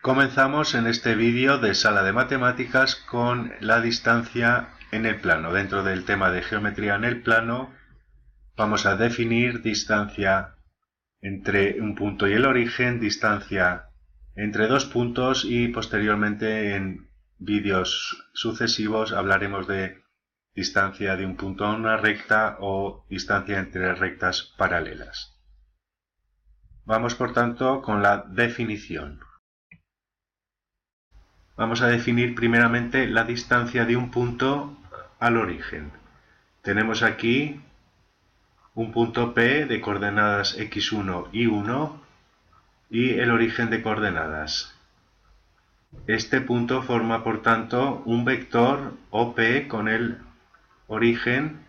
Comenzamos en este vídeo de sala de matemáticas con la distancia en el plano. Dentro del tema de geometría en el plano vamos a definir distancia entre un punto y el origen, distancia entre dos puntos y posteriormente en vídeos sucesivos hablaremos de distancia de un punto a una recta o distancia entre rectas paralelas. Vamos por tanto con la definición. Vamos a definir primeramente la distancia de un punto al origen. Tenemos aquí un punto P de coordenadas x1 y 1 y el origen de coordenadas. Este punto forma por tanto un vector OP con el origen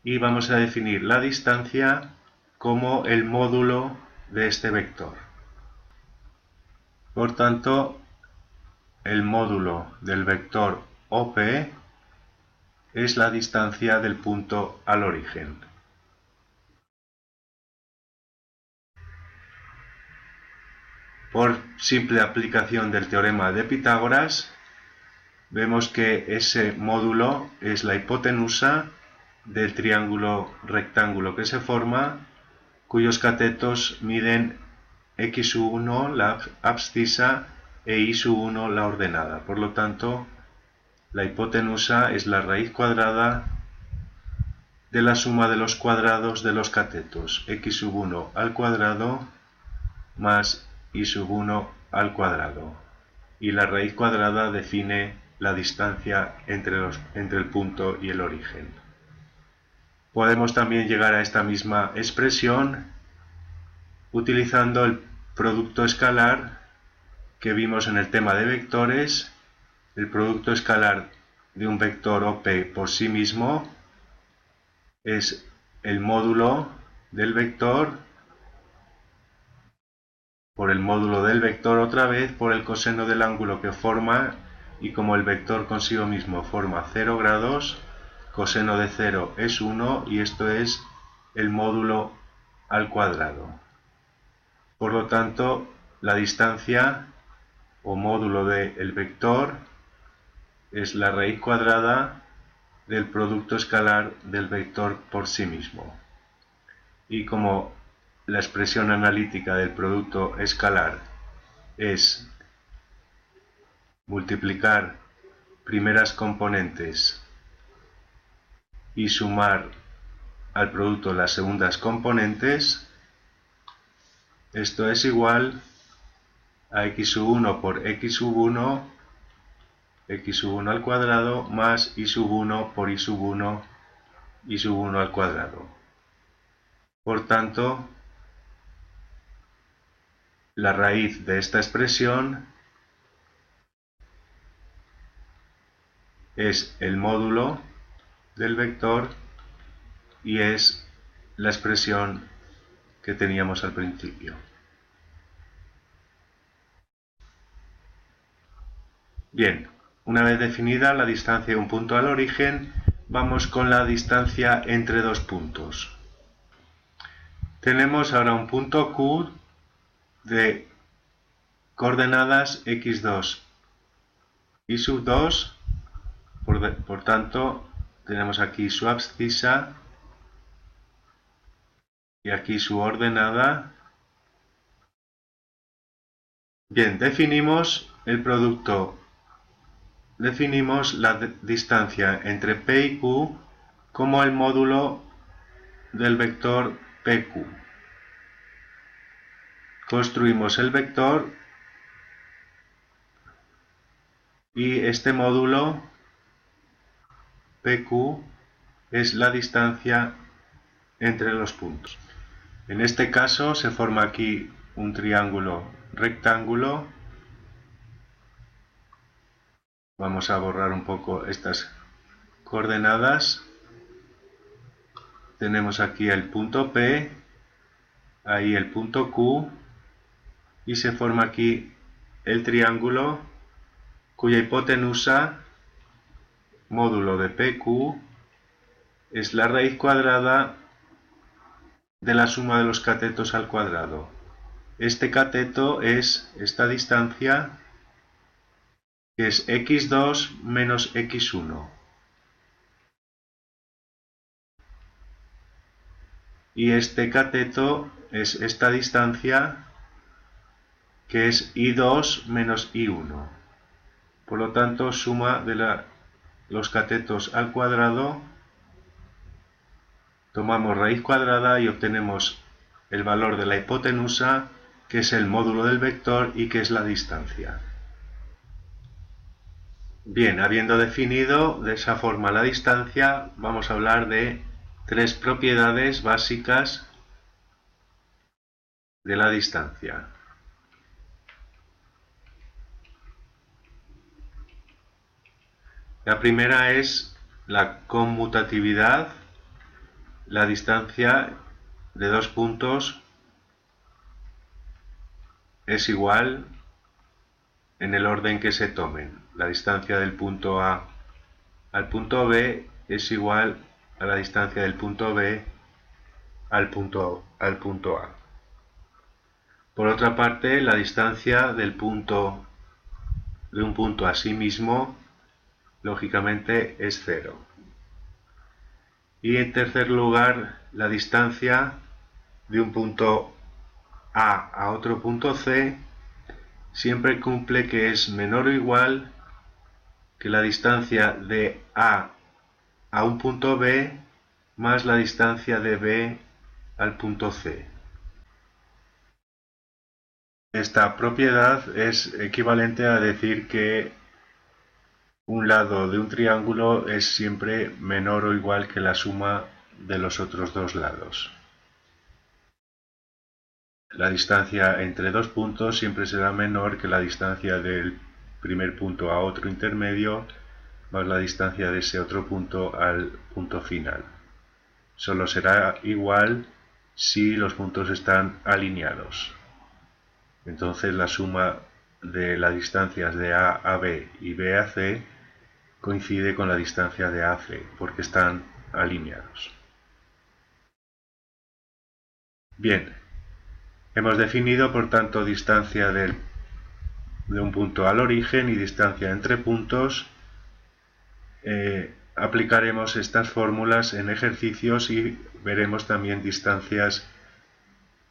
y vamos a definir la distancia como el módulo de este vector. Por tanto, el módulo del vector OP es la distancia del punto al origen. Por simple aplicación del teorema de Pitágoras, vemos que ese módulo es la hipotenusa del triángulo rectángulo que se forma, cuyos catetos miden x1 la abscisa e y1 la ordenada. Por lo tanto, la hipotenusa es la raíz cuadrada de la suma de los cuadrados de los catetos, x1 al cuadrado más y1 al cuadrado. Y la raíz cuadrada define la distancia entre el punto y el origen. Podemos también llegar a esta misma expresión utilizando el producto escalar que vimos en el tema de vectores. El producto escalar de un vector OP por sí mismo es el módulo del vector por el módulo del vector otra vez por el coseno del ángulo que forma, y como el vector consigo mismo forma 0 grados, coseno de 0 es 1 y esto es el módulo al cuadrado. Por lo tanto, la distancia o módulo del vector es la raíz cuadrada del producto escalar del vector por sí mismo. Y como la expresión analítica del producto escalar es multiplicar primeras componentes y sumar al producto las segundas componentes, esto es igual a x1 por x1, x1 al cuadrado más y1 por y1, y1 al cuadrado. Por tanto, la raíz de esta expresión es el módulo del vector y es la expresión que teníamos al principio. Bien, una vez definida la distancia de un punto al origen, vamos con la distancia entre dos puntos. Tenemos ahora un punto Q de coordenadas x2 y sub 2, por tanto tenemos aquí su abscisa y aquí su ordenada. Bien, definimos el producto, definimos la distancia entre P y Q como el módulo del vector PQ. Construimos el vector y este módulo PQ es la distancia entre los puntos. En este caso se forma aquí un triángulo rectángulo. Vamos a borrar un poco estas coordenadas. Tenemos aquí el punto P, ahí el punto Q, y se forma aquí el triángulo cuya hipotenusa, módulo de PQ, es la raíz cuadrada de la suma de los catetos al cuadrado. este cateto es esta distancia, que es x2 menos x1. Y este cateto es esta distancia, que es y2 menos y1. Por lo tanto, suma de los catetos al cuadrado, tomamos raíz cuadrada y obtenemos el valor de la hipotenusa, que es el módulo del vector y que es la distancia. Bien, habiendo definido de esa forma la distancia, vamos a hablar de tres propiedades básicas de la distancia. La primera es la conmutatividad. La distancia de dos puntos es igual en el orden que se tomen. La distancia del punto A al punto B es igual a la distancia del punto B al punto A. Por otra parte, la distancia de un punto a sí mismo, lógicamente, es 0. Y en tercer lugar, la distancia de un punto A a otro punto C siempre cumple que es menor o igual que la distancia de A a un punto B más la distancia de B al punto C. Esta propiedad es equivalente a decir que un lado de un triángulo es siempre menor o igual que la suma de los otros dos lados. La distancia entre dos puntos siempre será menor que la distancia del primer punto a otro intermedio más la distancia de ese otro punto al punto final. Solo será igual si los puntos están alineados. Entonces la suma de las distancias de A a B y B a C coincide con la distancia de A a C porque están alineados. Bien, hemos definido por tanto distancia de un punto al origen y distancia entre puntos. Aplicaremos estas fórmulas en ejercicios y veremos también distancias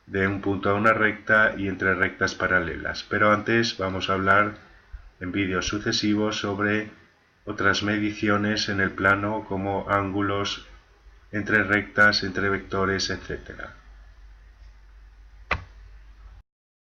de un punto a una recta y entre rectas paralelas. Pero antes vamos a hablar en vídeos sucesivos sobre otras mediciones en el plano como ángulos entre rectas, entre vectores, etc.